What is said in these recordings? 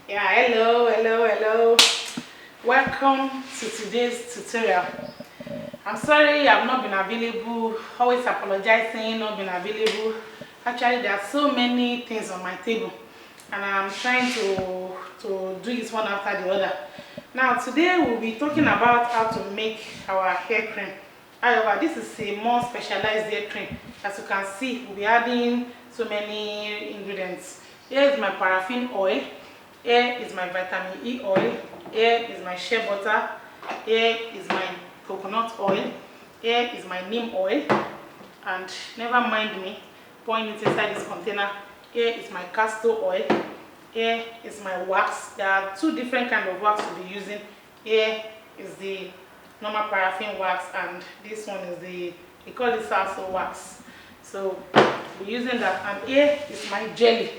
Yeah, hello. Welcome to today's tutorial. I'm sorry I've not been available, always apologizing, not been available. Actually, there are so many things on my table and I'm trying to do it one after the other. Now, today we'll be talking about how to make our hair cream. However, this is a more specialized hair cream. As you can see, we'll be adding so many ingredients. Here is my paraffin oil. Here is my vitamin E oil. Here is my shea butter. Here is my coconut oil. Here is my neem oil. And never mind me pouring it inside this container. Here is my castor oil. Here is my wax. There are two different kinds of wax we'll be using. Here is the normal paraffin wax, and this one is we call it salsa wax. So we're using that, and here is my jelly.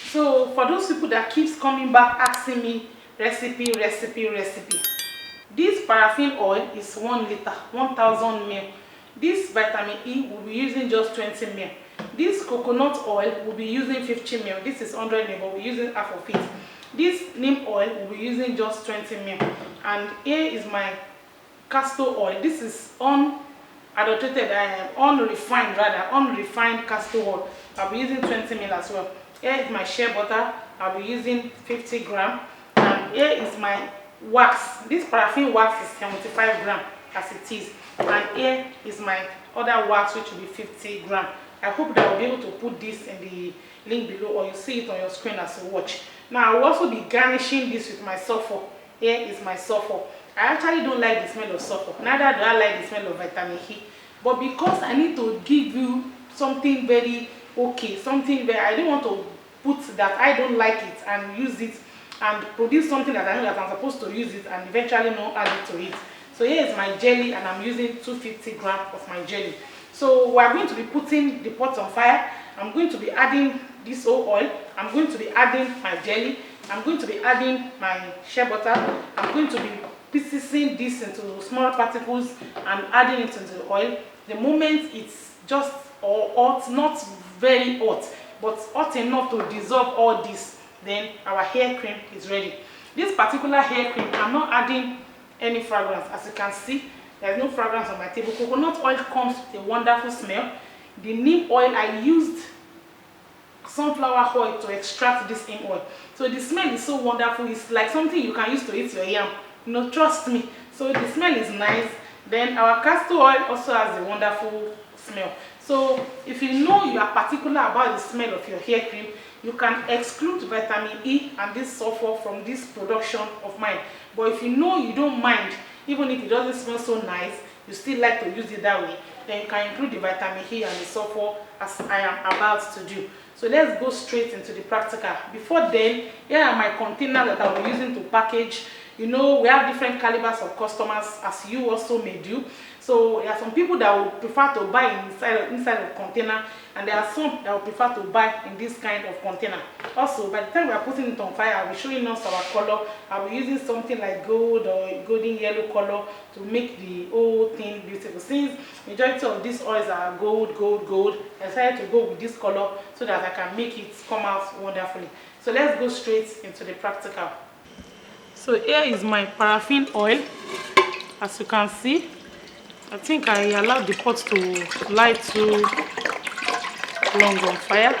So for those people that keeps coming back asking me recipe, this paraffin oil is 1 liter, 1000 ml. This vitamin E will be using just 20 ml. This coconut oil will be using 50 ml. This is 100 ml, but we're using half of it. This neem oil will be using just 20 ml. And here is my castor oil. This is unadulterated, unrefined castor oil. I'll be using 20 ml as well. Here is my shea butter. I'll be using 50 gram. And here is my wax. This paraffin wax is 75 gram as it is. And here is my other wax, which will be 50 gram. I hope that I'll be able to put this in the link below, or you see it on your screen as you watch. Now, I will also be garnishing this with my sulfur. Here is my sulfur. I actually don't like the smell of sulfur. Neither do I like the smell of vitamin E. But because I need to give you something very okay, something where I don't want to put that I don't like it and use it and produce something that I know that I'm supposed to use it and eventually not add it to it. So here is my jelly, and I'm using 250 grams of my jelly. So we're going to be putting the pot on fire. I'm going to be adding this oil. I'm going to be adding my jelly. I'm going to be adding my shea butter. I'm going to be piecing this into small particles and adding it into the oil. The moment it's just hot, not very hot, but hot enough to dissolve all this, then our hair cream is ready. This particular hair cream, I'm not adding any fragrance. As you can see, there's no fragrance on my table. Coconut oil comes with a wonderful smell. The neem oil, I used sunflower oil to extract this neem oil. So the smell is so wonderful. It's like something you can use to eat your yam. Trust me. So the smell is nice. Then our castor oil also has a wonderful smell. So if you know you are particular about the smell of your hair cream, you can exclude vitamin E and this sulfur from this production of mine. But if you know you don't mind, even if it doesn't smell so nice, you still like to use it that way, then you can include the vitamin E and the sulfur as I am about to do. So let's go straight into the practical. Before then, here are my containers that I'll be using to package. We have different calibers of customers, as you also may do. So there are some people that will prefer to buy inside of container, and there are some that will prefer to buy in this kind of container. Also, by the time we are putting it on fire, I'll be showing us our color. I'll be using something like gold or golden yellow color to make the whole thing beautiful. Since majority of these oils are gold, I decided to go with this color so that I can make it come out wonderfully. So let's go straight into the practical. So here is my paraffin oil. As you can see, I think I allowed the pot to light too long on fire.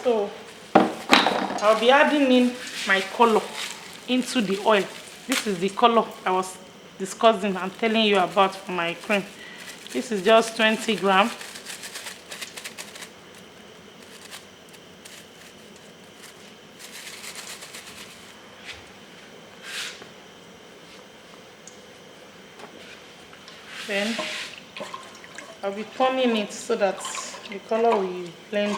So I'll be adding in my color into the oil. This is the color I was discussing and telling you about for my cream. This is just 20 grams. Then I'll be turning it so that the color will blend.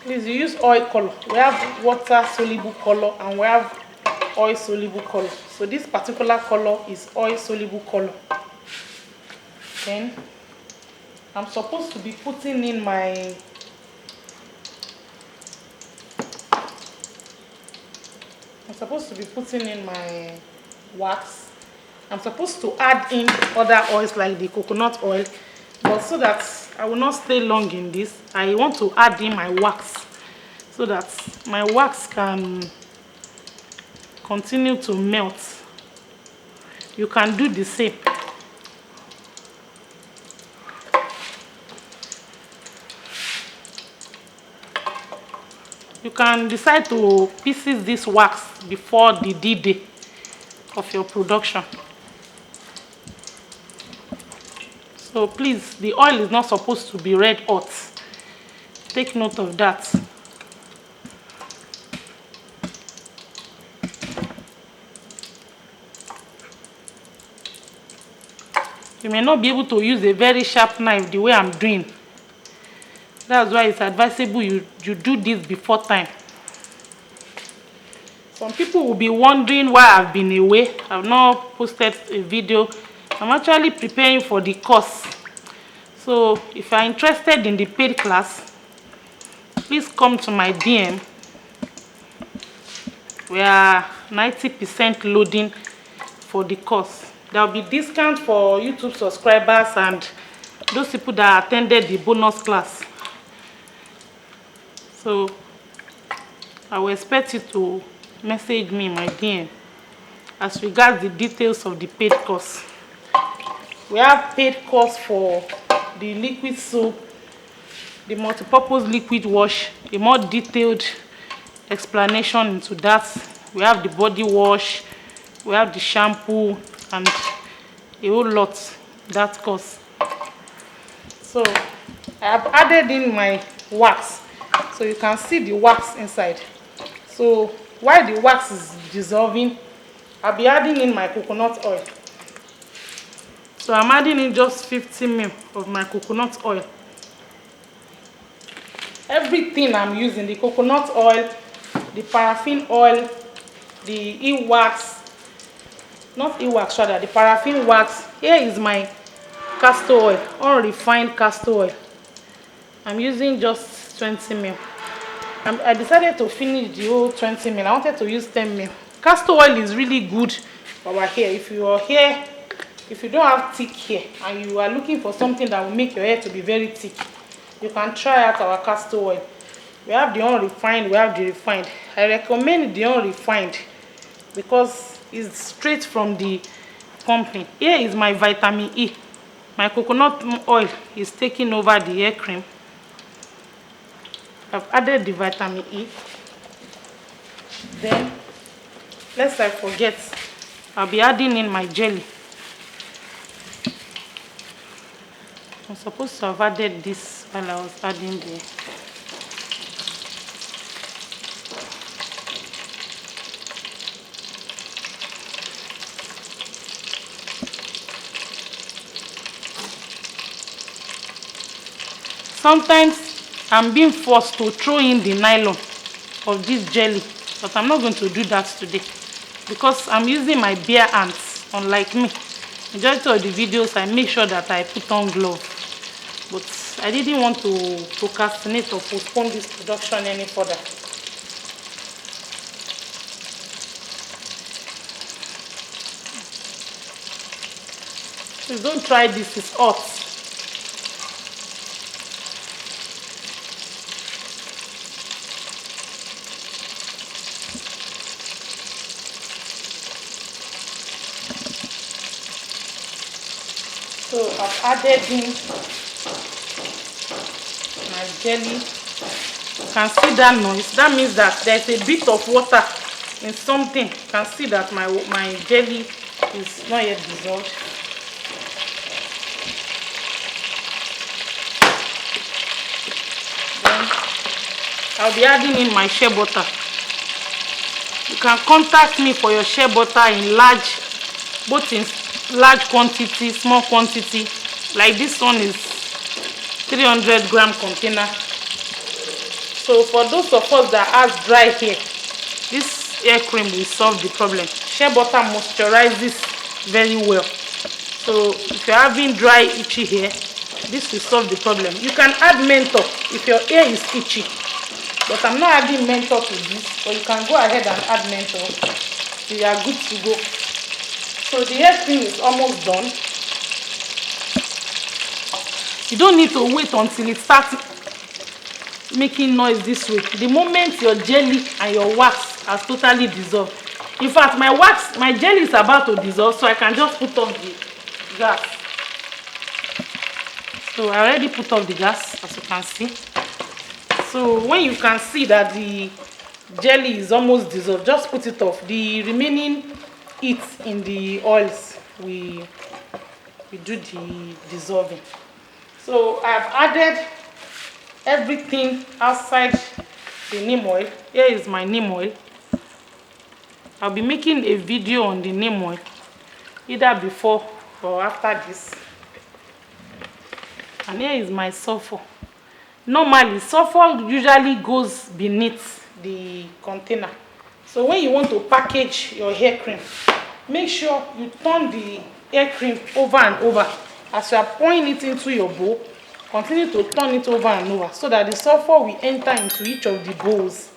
Please use oil color. We have water soluble color and we have oil soluble color. So this particular color is oil soluble color. Then I'm supposed to be putting in my wax. I'm supposed to add in other oils like the coconut oil But so that I will not stay long in this, I want to add in my wax so that my wax can continue to melt. You can do the same. You can decide to pieces this wax before the D-Day of your production. So please, the oil is not supposed to be red hot. Take note of that. You may not be able to use a very sharp knife the way I'm doing. That's why it's advisable you do this before time. Some people will be wondering why I've been away. I've not posted a video. I'm actually preparing for the course. So if you're interested in the paid class, please come to my DM. We are 90% loading for the course. There will be discount for YouTube subscribers and those people that attended the bonus class. So I will expect you to message me in my DM as regards the details of the paid course. We have paid course for the liquid soap, the multi-purpose liquid wash, a more detailed explanation into that. We have the body wash, we have the shampoo, and a whole lot that course. So I have added in my wax, so you can see the wax inside. So while the wax is dissolving, I'll be adding in my coconut oil. So I'm adding in just 50 ml of my coconut oil. Everything I'm using, the coconut oil, the paraffin oil, the e-wax, not e-wax rather, the paraffin wax. Here is my castor oil, unrefined castor oil. I'm using just 20 ml. I decided to finish the whole 20 ml. I wanted to use 10 ml. Castor oil is really good for our hair. If you don't have thick hair and you are looking for something that will make your hair to be very thick, you can try out our castor oil. We have the unrefined, we have the refined. I recommend the unrefined because it's straight from the company. Here is my vitamin E. My coconut oil is taking over the hair cream. I've added the vitamin E. Then, lest I forget, I'll be adding in my jelly. I'm supposed to have added this while I was adding the sometimes I'm being forced to throw in the nylon of this jelly, but I'm not going to do that today because I'm using my bare hands. Unlike me, majority of the videos I make sure that I put on gloves, but I didn't want to procrastinate or postpone this production any further. Please don't try this, it's hot. So I've added in my jelly. You can see that noise. That means that there's a bit of water in something. You can see that my jelly is not yet dissolved. Then I'll be adding in my shea butter. You can contact me for your shea butter in both in large quantity, small quantity. Like this one is 300 gram container. So for those of us that has dry hair, this hair cream will solve the problem. Shea butter moisturizes very well. So if you're having dry, itchy hair, this will solve the problem. You can add menthol if your hair is itchy, but I'm not adding menthol to this. So you can go ahead and add menthol. So you are good to go. So the hair cream is almost done. You don't need to wait until it starts making noise this way. The moment your jelly and your wax has totally dissolved. In fact, my jelly is about to dissolve, so I can just put off the gas. So I already put off the gas, as you can see. So when you can see that the jelly is almost dissolved, just put it off. The remaining heat in the oils, we do the dissolving. So I've added everything outside the neem oil. Here is my neem oil. I'll be making a video on the neem oil either before or after this. And here is my sulfur. Normally, sulfur usually goes beneath the container. So when you want to package your hair cream, make sure you turn the hair cream over and over. As you are pouring it into your bowl, continue to turn it over and over so that the sulfur will enter into each of the bowls.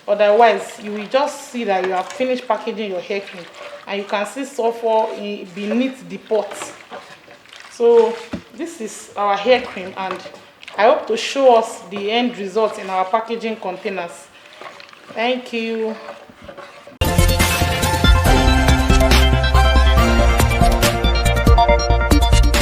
Otherwise, you will just see that you have finished packaging your hair cream and you can see sulfur beneath the pot. So this is our hair cream, and I hope to show us the end result in our packaging containers. Thank you.